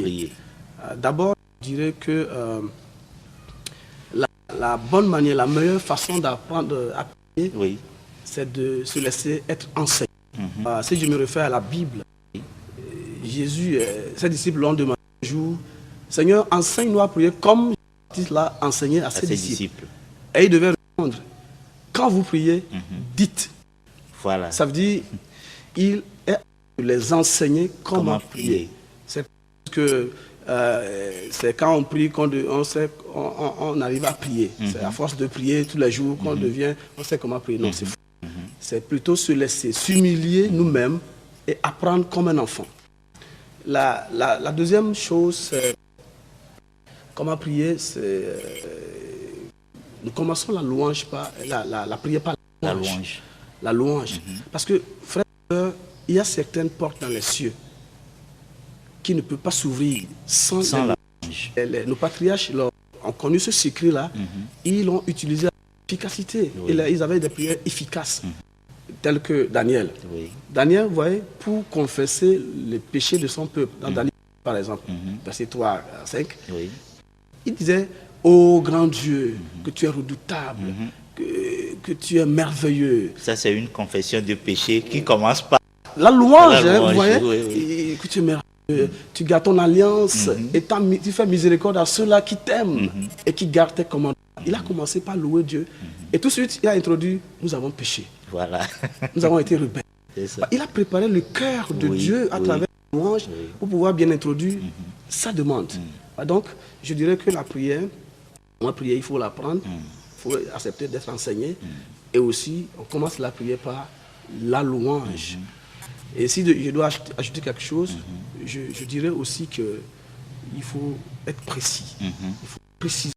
prier. D'abord, je dirais que la bonne manière, la meilleure façon d'apprendre à prier, Oui. c'est de se laisser être enseigné. Si je me réfère à la Bible, Jésus, ses disciples l'ont demandé un jour, Seigneur, enseigne-nous à prier comme Jean-Baptiste l'a enseigné à ses disciples. Et il devait répondre, quand vous priez, dites. Voilà. Ça veut dire, il est de les enseigner comment prier. C'est que c'est quand on prie qu'on arrive à prier. C'est à force de prier tous les jours qu'on devient, on sait comment prier. Non, c'est faux. C'est plutôt se laisser s'humilier nous-mêmes et apprendre comme un enfant. La deuxième chose, c'est comment prier, c'est nous commençons la louange par la prière par la louange. La louange. Parce que, frère, il y a certaines portes dans les cieux qui ne peuvent pas s'ouvrir sans la louange. Nos patriarches ont connu ce secret-là, ils l'ont utilisé avec efficacité. Et là, ils avaient des prières efficaces, telles que Daniel. Daniel, vous voyez, pour confesser les péchés de son peuple, dans Daniel, par exemple, verset 3 à 5, il disait, ô grand Dieu, que tu es redoutable, que tu es merveilleux. Ça, c'est une confession de péché qui commence par la louange, vous voyez, que tu es merveilleux, tu gardes ton alliance et tu fais miséricorde à ceux-là qui t'aiment et qui gardent tes commandements. Il a commencé par louer Dieu et tout de suite, il a introduit, nous avons péché. Voilà. Nous avons été rebelles. Il a préparé le cœur de Dieu à travers la louange pour pouvoir bien introduire sa demande. Donc, je dirais que la prière, il faut l'apprendre, il faut accepter d'être enseigné. Et aussi, on commence la prière par la louange. Et si je dois ajouter quelque chose, je dirais aussi qu'il faut être précis. Il faut préciser.